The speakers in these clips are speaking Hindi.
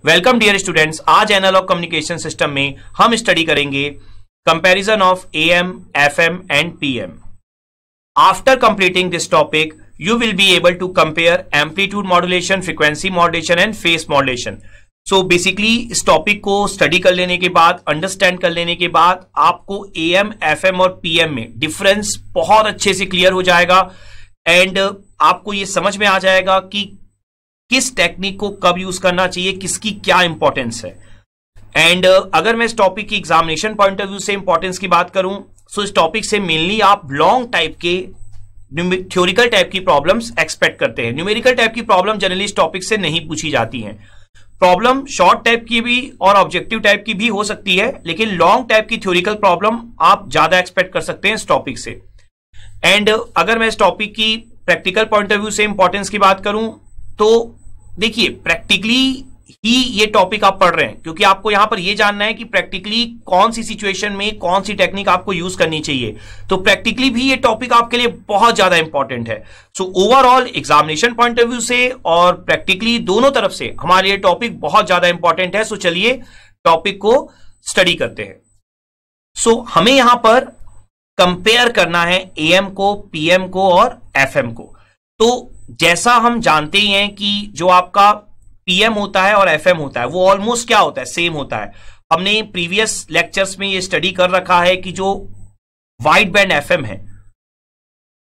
Welcome dear students. आज एनालॉग कम्युनिकेशन सिस्टम में हम स्टडी करेंगे comparison of AM, FM and PM। After completing this topic you will be able to compare amplitude modulation, frequency modulation and phase modulation। So basically इस टॉपिक को स्टडी कर लेने के बाद, अंडरस्टैंड कर लेने के बाद आपको AM, FM और PM में डिफरेंस बहुत अच्छे से क्लियर हो जाएगा एंड आपको ये समझ में आ जाएगा कि किस टेक्निक को कब यूज करना चाहिए, किसकी क्या इंपॉर्टेंस है। एंड अगर मैं इस टॉपिक की एग्जामिनेशन पॉइंट ऑफ व्यू से इंपॉर्टेंस की बात करूं तो इस टॉपिक से मेनली आप लॉन्ग टाइप के थ्योरिकल टाइप की प्रॉब्लम्स एक्सपेक्ट करते हैं। न्यूमेरिकल टाइप की प्रॉब्लम जनरली इस टॉपिक से नहीं पूछी जाती हैं। प्रॉब्लम शॉर्ट टाइप की भी और ऑब्जेक्टिव टाइप की भी हो सकती है, लेकिन लॉन्ग टाइप की थ्योरिकल प्रॉब्लम आप ज्यादा एक्सपेक्ट कर सकते हैं इस टॉपिक से। एंड अगर मैं इस टॉपिक की प्रैक्टिकल पॉइंट ऑफ व्यू से इंपॉर्टेंस की बात करूं तो देखिए, प्रैक्टिकली ही ये टॉपिक आप पढ़ रहे हैं क्योंकि आपको यहां पर ये जानना है कि प्रैक्टिकली कौन सी सिचुएशन में कौन सी टेक्निक आपको यूज करनी चाहिए। तो प्रैक्टिकली भी ये टॉपिक आपके लिए बहुत ज्यादा इंपॉर्टेंट है। So overall examination point of view से और प्रैक्टिकली दोनों तरफ से हमारे लिए टॉपिक बहुत ज्यादा इंपॉर्टेंट है। सो चलिए टॉपिक को स्टडी करते हैं। सो हमें यहां पर कंपेयर करना है AM को, PM को और FM को। तो जैसा हम जानते ही हैं कि जो आपका PM होता है और FM होता है वो ऑलमोस्ट क्या होता है, सेम होता है। हमने प्रीवियस लेक्चर्स में ये स्टडी कर रखा है कि जो वाइड बैंड FM है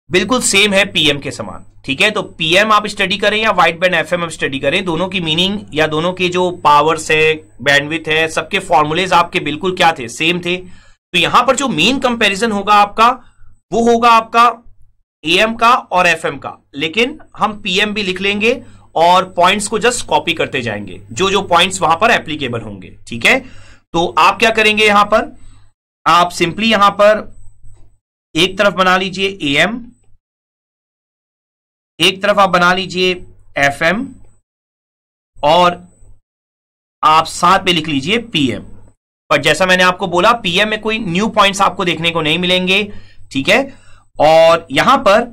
बिल्कुल सेम है PM के समान। ठीक है, तो PM आप स्टडी करें या वाइड बैंड FM आप स्टडी करें, दोनों की मीनिंग या दोनों के जो पावर्स है, बैंडविड्थ है, सबके फॉर्मूलेज आपके बिल्कुल क्या थे, सेम थे। तो यहां पर जो मेन कंपैरिजन होगा आपका वो होगा आपका AM का और FM का, लेकिन हम PM भी लिख लेंगे और पॉइंट्स को जस्ट कॉपी करते जाएंगे जो जो पॉइंट्स वहां पर एप्लीकेबल होंगे। ठीक है, तो आप क्या करेंगे, यहां पर आप सिंपली यहां पर एक तरफ बना लीजिए AM, एक तरफ आप बना लीजिए FM और आप साथ में लिख लीजिए PM। पर जैसा मैंने आपको बोला PM में कोई न्यू पॉइंट्स आपको देखने को नहीं मिलेंगे। ठीक है, और यहां पर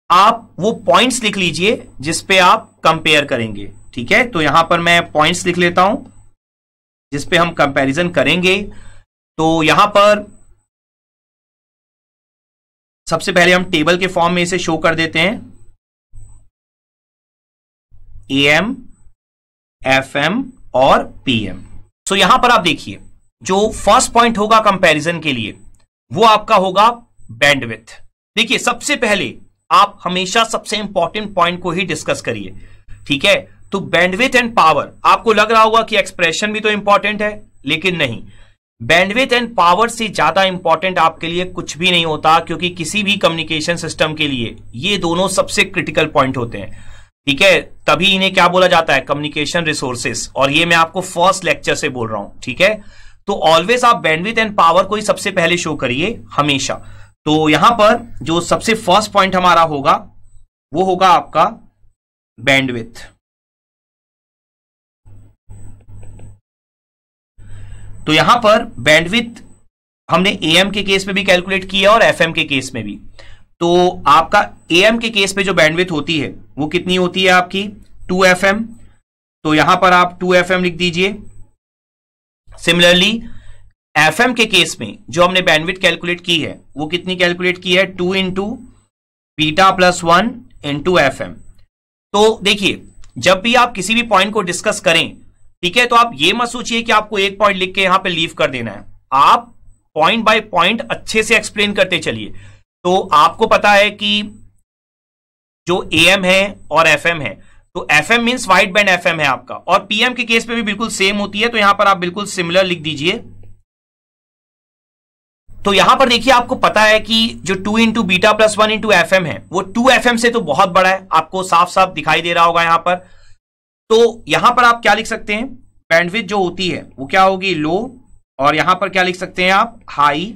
आप वो पॉइंट्स लिख लीजिए जिस पे आप कंपेयर करेंगे। ठीक है, तो यहां पर मैं पॉइंट्स लिख लेता हूं जिस पे हम कंपैरिजन करेंगे। तो यहां पर सबसे पहले हम टेबल के फॉर्म में इसे शो कर देते हैं, AM, FM और PM। सो यहां पर आप देखिए जो फर्स्ट पॉइंट होगा कंपैरिजन के लिए वो आपका होगा बैंडविड्थ। देखिए, सबसे पहले आप हमेशा सबसे इंपॉर्टेंट पॉइंट को ही डिस्कस करिए। ठीक है, तो बैंडविड्थ एंड पावर, आपको लग रहा होगा कि एक्सप्रेशन भी तो इंपॉर्टेंट है, लेकिन नहीं, बैंडविड्थ एंड पावर से ज्यादा इंपॉर्टेंट आपके लिए कुछ भी नहीं होता, क्योंकि किसी भी कम्युनिकेशन सिस्टम के लिए ये दोनों सबसे क्रिटिकल पॉइंट होते हैं। ठीक है, तभी इन्हें क्या बोला जाता है, कम्युनिकेशन रिसोर्सेस, और ये मैं आपको फर्स्ट लेक्चर से बोल रहा हूं। ठीक है, तो ऑलवेज आप बैंडविड्थ एंड पावर को ही सबसे पहले शो करिए हमेशा। तो यहां पर जो सबसे फर्स्ट पॉइंट हमारा होगा वो होगा आपका बैंडविड्थ। तो यहां पर बैंडविड्थ हमने AM के केस में भी कैलकुलेट किया और FM के केस में भी। तो आपका AM के केस में जो बैंडविड्थ होती है वो कितनी होती है आपकी 2FM। तो यहां पर आप 2FM लिख दीजिए। सिमिलरली FM के केस में जो हमने बैंडविड्थ कैलकुलेट की है वो कितनी कैलकुलेट की है, 2 into beta plus 1 into FM। तो देखिए, जब भी आप किसी भी पॉइंट को डिस्कस करें, ठीक है, तो आप ये मत सोचिए कि आपको एक पॉइंट लिख के यहां पे लीव कर देना है। आप पॉइंट बाय पॉइंट अच्छे से एक्सप्लेन करते चलिए। तो आपको पता है कि जो AM है और FM है, तो FM means wide band FM है आपका, और PM के केस पे भी बिल्कुल सेम होती है। तो यहां पर आप बिल्कुल सिमिलर लिख दीजिए। तो यहां पर देखिए, आपको पता है कि जो 2 into beta plus 1 into FM है वो 2FM से तो बहुत बड़ा है, आपको साफ साफ दिखाई दे रहा होगा यहां पर। तो यहां पर आप क्या लिख सकते हैं, बैंडविड्थ जो होती है वो क्या होगी, लो, और यहां पर क्या लिख सकते हैं आप, हाई,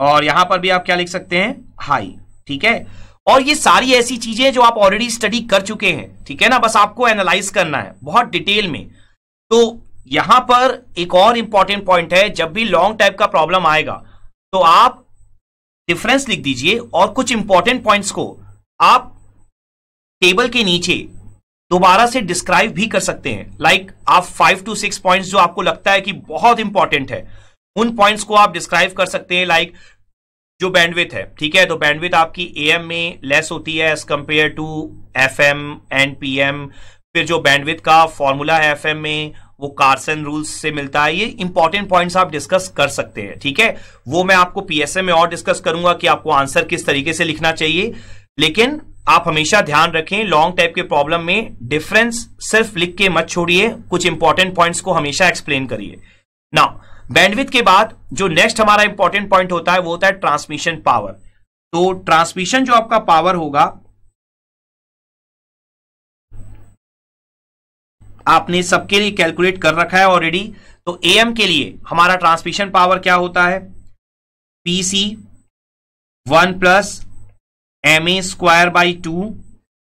और यहां पर भी आप क्या लिख सकते हैं, हाई। ठीक है, और ये सारी ऐसी चीजें जो आप ऑलरेडी स्टडी कर चुके हैं। ठीक है ना, बस आपको एनालाइज करना है बहुत डिटेल में। तो यहां पर एक और इंपॉर्टेंट पॉइंट है, जब भी लॉन्ग टाइप का प्रॉब्लम आएगा तो आप डिफरेंस लिख दीजिए और कुछ इंपॉर्टेंट पॉइंट्स को आप टेबल के नीचे दोबारा से डिस्क्राइब भी कर सकते हैं। लाइक आप 5 to 6 पॉइंट्स जो आपको लगता है कि बहुत इंपॉर्टेंट है, उन पॉइंट्स को आप डिस्क्राइब कर सकते हैं। लाइक जो बैंडविड्थ है, ठीक है, तो बैंडविड्थ आपकी एएम में लेस होती है as compare to FM and PM. फिर जो बैंडविड्थ का फॉर्मूला है एफएम में, वो कार्सन रूल्स से मिलता है। ये इंपॉर्टेंट पॉइंट्स आप डिस्कस कर सकते हैं, ठीक है। वो मैं आपको पीएसए में और डिस्कस करूंगा कि आपको आंसर किस तरीके से लिखना चाहिए। लेकिन आप हमेशा ध्यान रखें, लॉन्ग टाइप के प्रॉब्लम में डिफरेंस सिर्फ लिख के मत छोड़िए, कुछ इंपॉर्टेंट पॉइंट्स को हमेशा एक्सप्लेन करिए। नाउ बैंडविड्थ के बाद जो नेक्स्ट हमारा इंपॉर्टेंट पॉइंट होता है वो होता है ट्रांसमिशन पावर। तो ट्रांसमिशन जो आपका पावर होगा, आपने सबके लिए कैलकुलेट कर रखा है ऑलरेडी। तो एएम के लिए हमारा ट्रांसमिशन पावर क्या होता है, पीसी 1 + ma²/2।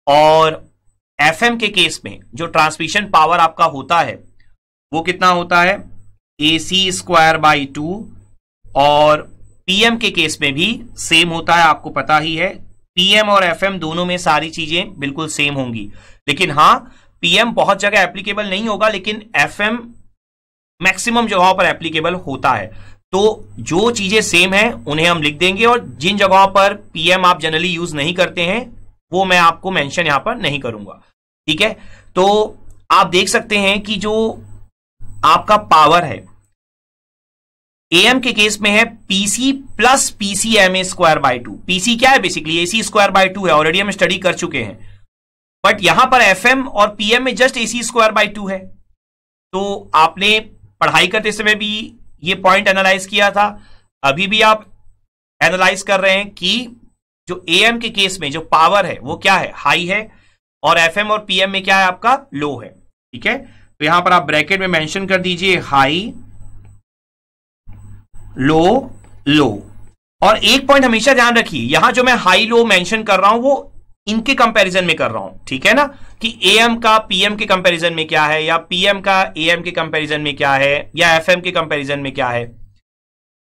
और एफएम के केस में जो ट्रांसमिशन पावर आपका होता है वो कितना होता है, AC²/2। और पीएम के केस में भी सेम होता है, आपको पता ही है। पीएम और एफएम दोनों में सारी चीजें बिल्कुल सेम होंगी, लेकिन हां पीएम बहुत जगह एप्लीकेबल नहीं होगा, लेकिन एफएम मैक्सिमम जगहों पर एप्लीकेबल होता है। तो जो चीजें सेम हैं उन्हें हम लिख देंगे, और जिन जगहों पर पीएम आप जनरली यूज नहीं करते हैं वो मैं आपको मेंशन यहां पर नहीं करूंगा, ठीक है। तो आप देख सकते हैं कि जो आपका पावर है एएम के केस में है पीसी + PCMA²/2। पीसी क्या है, बेसिकली AC²/2 है, ऑलरेडी हम स्टडी कर चुके हैं। बट यहां पर एफएम और पीएम में जस्ट AC²/2 है। तो आपने पढ़ाई करते समय भी ये पॉइंट एनालाइज किया था, अभी भी आप एनालाइज कर रहे हैं कि जो एएम के केस में जो पावर है वो क्या है, हाई है, और एफएम और पीएम में क्या है, आपका लो है, ठीक है। तो यहां पर आप ब्रैकेट में मेंशन कर दीजिए हाई, लो, लो। और एक पॉइंट हमेशा ध्यान रखिए, यहां जो मैं हाई लो मेंशन कर रहा हूं वो इनके कंपैरिजन में कर रहा हूं, ठीक है ना, कि एएम का पीएम के कंपैरिजन में क्या है, या पीएम का एएम के कंपैरिजन में क्या है, या एफएम के कंपैरिजन में क्या है।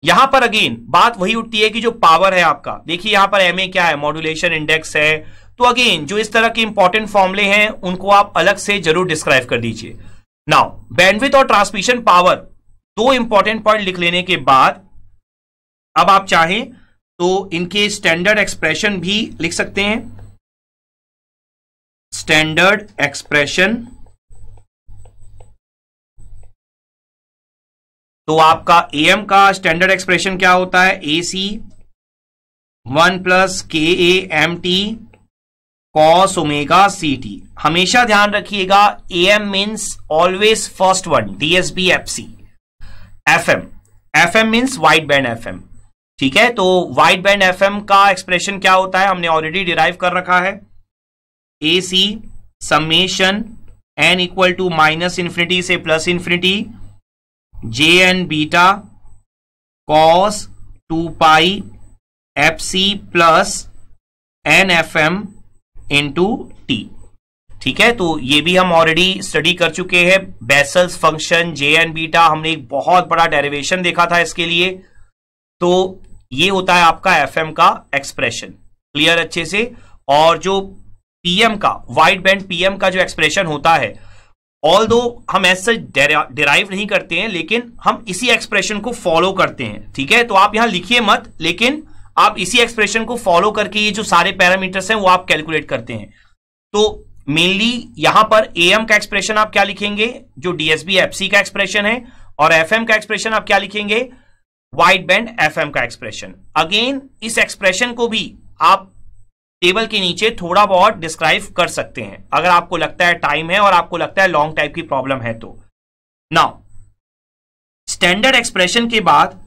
यहां पर अगेन बात वही उठती है कि जो पावर है आपका, देखिए यहां पर एमए क्या है, मॉड्यूलेशन इंडेक्स है। तो अगेन जो इस तरह के इंपॉर्टेंट फॉर्मूले हैं उनको आप अलग से जरूर डिस्क्राइब कर दीजिए। नाउ बैंडविड्थ और ट्रांसमिशन पावर, दो इंपॉर्टेंट पॉइंट लिख लेने के बाद अब आप चाहें तो इनके स्टैंडर्ड एक्सप्रेशन भी लिख सकते हैं। स्टैंडर्ड एक्सप्रेशन, तो आपका एएम का स्टैंडर्ड एक्सप्रेशन क्या होता है, AC 1 + KAMT cos ωct। हमेशा ध्यान रखिएगा am means always first one, DSB FC। FM means wide band FM, ठीक है। तो वाइड बैंड एफएम का एक्सप्रेशन क्या होता है, हमने ऑलरेडी डिराइव कर रखा है। AC समेशन n = -∞ से +∞ JN beta cos 2π FC + NFM × T, ठीक है। तो ये भी हम ऑलरेडी स्टडी कर चुके हैं। बेसल्स फंक्शन JN बीटा, हमने एक बहुत बड़ा डेरिवेशन देखा था इसके लिए। तो ये होता है आपका एफएम का एक्सप्रेशन, क्लियर अच्छे से। और जो पीएम का, वाइड बैंड पीएम का जो एक्सप्रेशन होता है, ऑल्दो हम ऐसे डिराइव नहीं करते हैं, लेकिन हम इसी एक्सप्रेशन को फॉलो करते हैं, ठीक है। तो आप यहां लिखिए मत, लेकिन आप इसी एक्सप्रेशन को फॉलो करके ये जो सारे पैरामीटर्स हैं वो आप कैलकुलेट करते हैं। तो मेनली यहां पर एएम का एक्सप्रेशन आप क्या लिखेंगे, जो डीएसबी एफसी का एक्सप्रेशन है, और एफएम का एक्सप्रेशन आप क्या लिखेंगे, वाइड बैंड एफएम का एक्सप्रेशन। अगेन इस एक्सप्रेशन को भी आप टेबल के नीचे थोड़ा बहुत डिस्क्राइब कर सकते हैं अगर आपको लगता है टाइम है और आपको लगता है लॉन्ग टाइप की प्रॉब्लम है तो। नाउ स्टैंडर्ड एक्सप्रेशन के बाद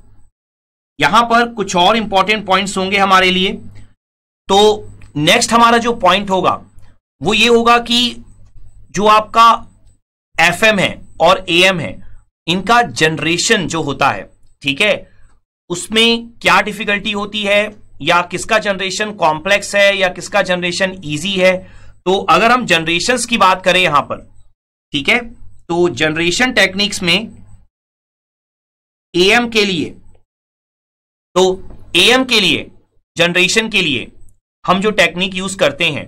यहां पर कुछ और इंपॉर्टेंट पॉइंट्स होंगे हमारे लिए। तो नेक्स्ट हमारा जो पॉइंट होगा वो ये होगा कि जो आपका एफएम है और एएम है, इनका जनरेशन जो होता है, ठीक है, उसमें क्या डिफिकल्टी होती है, या किसका जनरेशन कॉम्प्लेक्स है या किसका जनरेशन इजी है। तो अगर हम जनरेशंस की बात करें यहां पर, ठीक है, तो जनरेशन टेक्निक्स में एएम के लिए, तो एएम के लिए जनरेशन के लिए हम जो टेक्निक यूज करते हैं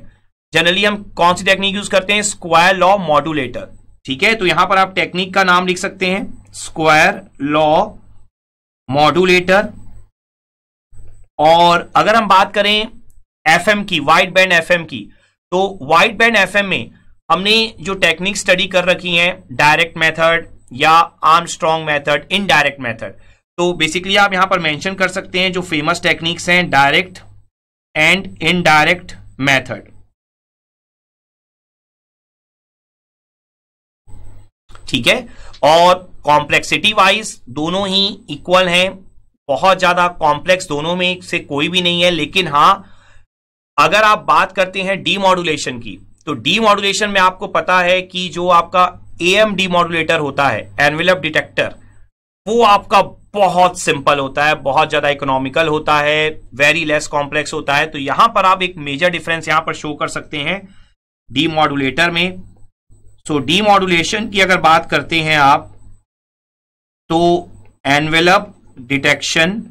जनरली हम कौन सी टेक्निक यूज करते हैं? Square law modulator. ठीक है, तो यहां पर आप टेक्निक का नाम लिख सकते हैं, स्क्वायर लॉ मॉड्यूलेटर। और अगर हम बात करें एफएम की, वाइड बैंड एफएम की, तो वाइड बैंड एफएम में हमने जो टेक्निक स्टडी कर रखी हैं, डायरेक्ट मेथड या आर्मस्ट्रॉन्ग मेथड, इनडायरेक्ट मेथड। तो बेसिकली आप यहां पर मेंशन कर सकते हैं जो फेमस टेक्निक्स हैं, डायरेक्ट एंड इनडायरेक्ट मेथड। ठीक है, और कॉम्प्लेक्सिटी वाइज दोनों ही इक्वल हैं, बहुत ज्यादा कॉम्प्लेक्स दोनों में से कोई भी नहीं है। लेकिन हां, अगर आप बात करते हैं डीमॉड्यूलेशन की, तो डीमॉड्यूलेशन में आपको पता है कि जो आपका एएम डीमॉड्यूलेटर होता है, एनवेलप डिटेक्टर, वो आपका बहुत सिंपल होता है, बहुत ज्यादा इकोनॉमिकल होता है, वेरी लेस कॉम्प्लेक्स होता है। तो यहां पर आप एक मेजर डिफरेंस यहां पर शो कर सकते हैं डीमॉड्यूलेटर में। सो डीमॉड्यूलेशन की अगर बात करते हैं आप, तो एनवेलप डिटेक्शन,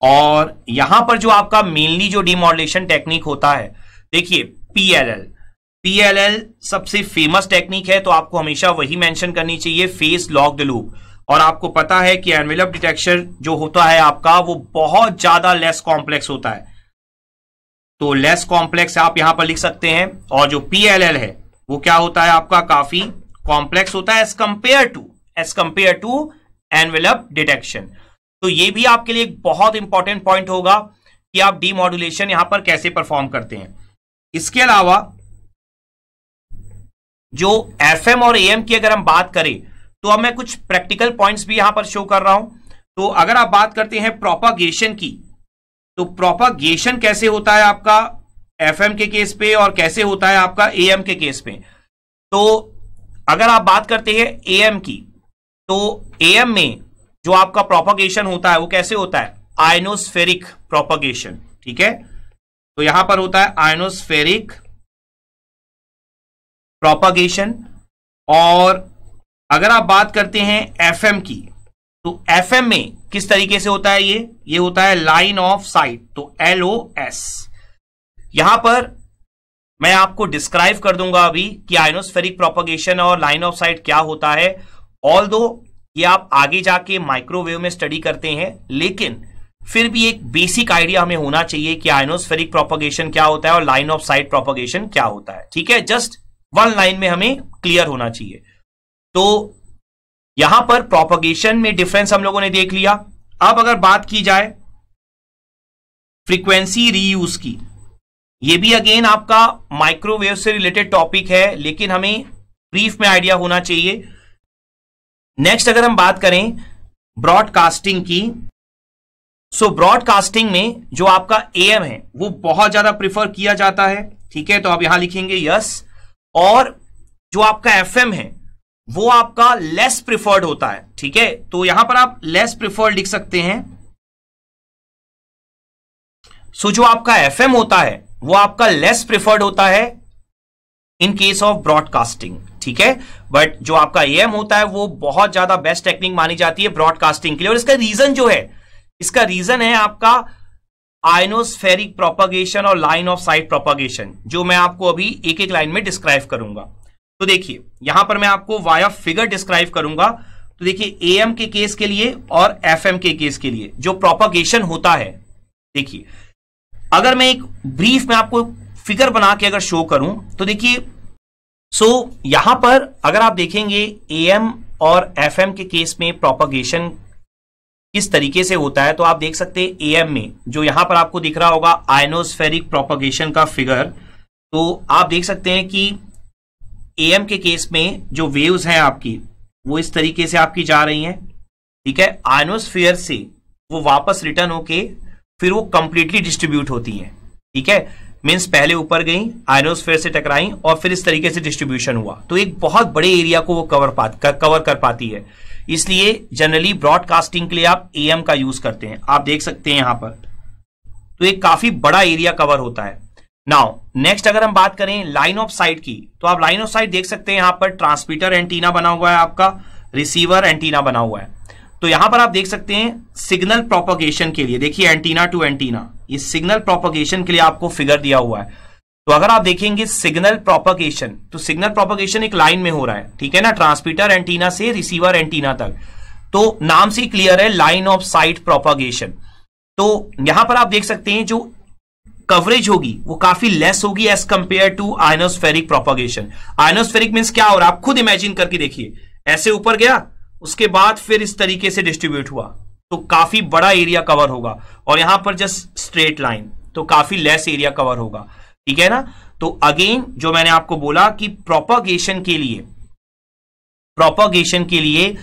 और यहां पर जो आपका मेनली जो डीमॉड्यूलेशन टेक्निक होता है, देखिए पीएलएल सबसे फेमस टेक्निक है, तो आपको हमेशा वही मेंशन करनी चाहिए, फेस लॉक्ड लूप। और आपको पता है कि एनवेलप डिटेक्शन जो होता है आपका, वो बहुत ज्यादा लेस कॉम्प्लेक्स होता है, तो लेस कॉम्प्लेक्स आप यहां पर लिख सकते हैं। और जो पीएलएल है वो क्या होता है आपका, काफी कॉम्प्लेक्स होता है as compare to envelope detection. तो ये भी आपके लिए एक बहुत इंपॉर्टेंट पॉइंट होगा कि आप डीमॉड्यूलेशन यहां पर कैसे परफॉर्म करते हैं। इसके अलावा जो एफएम और एएम की अगर हम बात करें, तो अब मैं कुछ प्रैक्टिकल पॉइंट्स भी यहां पर शो कर रहा हूं। तो अगर आप बात करते हैं प्रोपागेशन की, तो प्रोपागेशन कैसे होता है आपका एफएम के केस पे और कैसे होता है आपका एएम के केस पे। तो अगर आप बात करते हैं एएम की, तो एएम में जो आपका प्रोपागेशन होता है वो कैसे होता है, आयनोस्फेरिक प्रोपागेशन। ठीक है, तो यहां पर होता है आयनोस्फेरिक प्रोपागेशन। और अगर आप बात करते हैं एफएम की, तो एफएम में किस तरीके से होता है, ये होता है लाइन ऑफ साइट, तो LOS। यहां पर मैं आपको डिस्क्राइब कर दूंगा अभी कि आयनोस्फेरिक प्रोपागेशन और लाइन ऑफ साइट क्या होता है। ऑल्दो ये आप आगे जाके माइक्रोवेव में स्टडी करते हैं, लेकिन फिर भी एक बेसिक आइडिया हमें होना चाहिए कि आयनोस्फेरिक प्रोपागेशन क्या होता है और लाइन ऑफ साइट प्रोपागेशन क्या होता है। ठीक है, जस्ट वन लाइन में हमें क्लियर होना चाहिए। तो यहां पर प्रोपागेशन में डिफरेंस हम लोगों ने देख लिया। अब अगर बात की जाए फ्रीक्वेंसी रीयूज की, ये भी अगेन आपका माइक्रोवेव से रिलेटेड टॉपिक है, लेकिन हमें ब्रीफ में आइडिया होना चाहिए। नेक्स्ट अगर हम बात करें ब्रॉडकास्टिंग की, सो ब्रॉडकास्टिंग में जो आपका एएम है वो बहुत ज्यादा प्रिफर किया जाता है। ठीक है, तो आप यहां लिखेंगे यस। और जो आपका एफएम है वो आपका लेस प्रिफर्ड होता है। ठीक है, तो यहां पर आप लेस प्रिफर्ड लिख सकते हैं। सो जो आपका एफएम होता है वो आपका लेस प्रिफर्ड होता है इन केस ऑफ ब्रॉडकास्टिंग। ठीक है, बट जो आपका एएम होता है वो बहुत ज्यादा बेस्ट टेक्निक मानी जाती है ब्रॉडकास्टिंग के लिए। और इसका रीजन जो है, इसका रीजन है आपका आयनोस्फेरिक प्रोपागेशन और लाइन ऑफ साइट प्रोपागेशन, जो मैं आपको अभी एक एक लाइन में डिस्क्राइब करूंगा। तो देखिए यहां पर मैं आपको वाया फिगर डिस्क्राइब करूंगा। तो देखिए एएम के केस के लिए और एफएम के केस के लिए जो प्रोपागेशन होता है, देखिए अगर मैं एक ब्रीफ में आपको फिगर बना के अगर शो करूं, तो देखिए यहां पर अगर आप देखेंगे एएम और एफएम के केस में प्रोपागेशन किस तरीके से होता है, तो आप देख सकते हैं एएम में जो यहां पर आपको दिख रहा होगा आयनोस्फेरिक प्रोपागेशन का फिगर, तो आप देख सकते हैं कि एएम के केस में जो वेव्स हैं आपकी वो इस तरीके से आपकी जा रही हैं। ठीक है, आयनोस्फीयर से वो वापस रिटर्न होके फिर वो कंप्लीटली डिस्ट्रीब्यूट होती हैं। ठीक है, मीन्स पहले ऊपर गई, आयनोस्फीयर से टकराई और फिर इस तरीके से डिस्ट्रीब्यूशन हुआ, तो एक बहुत बड़े एरिया को वो कवर कर पाती है। इसलिए जनरली ब्रॉडकास्टिंग के लिए आप एएम का यूज करते हैं। आप देख सकते हैं यहां पर, तो एक काफी बड़ा एरिया कवर होता है। नाउ नेक्स्ट अगर हम बात करें लाइन ऑफ साइट की, तो आप लाइन ऑफ साइट देख सकते हैं यहां पर ट्रांसमीटर एंटीना बना हुआ है, आपका रिसीवर एंटीना बना हुआ है। तो यहां पर आप देख सकते हैं सिग्नल प्रोपागेशन के लिए, देखिए एंटीना टू एंटीना, ये सिग्नल प्रोपगेशन के लिए आपको फिगर दिया हुआ है। तो अगर आप देखेंगे सिग्नल प्रोपगेशन, तो सिग्नल प्रोपगेशन एक लाइन में हो रहा है, ठीक है ना, ट्रांसमीटर एंटीना से रिसीवर एंटीना तक। तो नाम से क्लियर है, लाइन ऑफ साइट प्रोपगेशन। तो यहां पर आप देख सकते हैं जो कवरेज होगी वो काफी लेस होगी as compare to ionospheric propagation. Ionospheric means क्या हो रहा है, आप खुद इमेजिन करके देखिए, ऐसे ऊपर गया, उसके बाद फिर इस तरीके से डिस्ट्रीब्यूट हुआ, तो काफी बड़ा एरिया कवर होगा, और यहां पर जस्ट स्ट्रेट लाइन, तो काफी लेस एरिया कवर होगा, ठीक है ना। तो अगेन जो मैंने आपको बोला कि प्रोपगेशन के लिए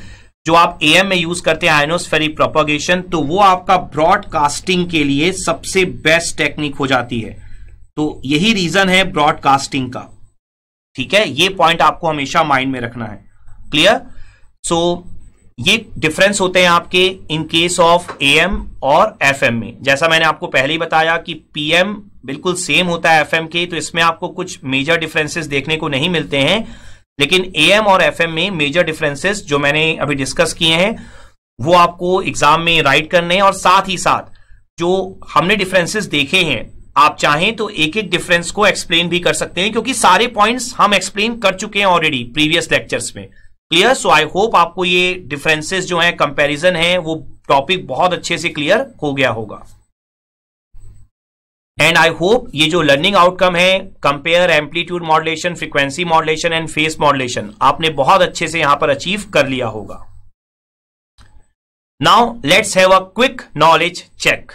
जो आप एएम में यूज करते हैं आयनोस्फेरिक प्रोपगेशन, तो वो आपका ब्रॉडकास्टिंग के लिए सबसे बेस्ट टेक्निक हो जाती है। तो यही रीजन है ब्रॉडकास्टिंग का, ठीक है, ये पॉइंट आपको हमेशा माइंड में रखना है। क्लियर? सो ये डिफरेंस होते हैं आपके इन केस ऑफ एएम और एफएम में। जैसा मैंने आपको पहले ही बताया कि पीएम बिल्कुल सेम होता है एफएम के, तो इसमें आपको कुछ मेजर डिफरेंसेस देखने को नहीं मिलते हैं, लेकिन एएम और एफएम में मेजर डिफरेंसेस जो मैंने अभी डिस्कस किए हैं वो आपको एग्जाम में राइट करने हैं। और साथ ही साथ जो हमने डिफरेंसेस देखे हैं, आप चाहें तो एक एक डिफरेंस को एक्सप्लेन भी कर सकते हैं, क्योंकि सारे पॉइंट्स हम एक्सप्लेन कर चुके हैं ऑलरेडी प्रीवियस लेक्चर्स में। क्लियर? सो आई होप आपको ये डिफरेंसेस जो है, कंपैरिजन है, वो टॉपिक बहुत अच्छे से क्लियर हो गया होगा। एंड आई होप ये जो लर्निंग आउटकम है, compare amplitude modulation, frequency modulation and face modulation, आपने बहुत अच्छे से यहां पर अचीव कर लिया होगा। Now let's have a quick knowledge check.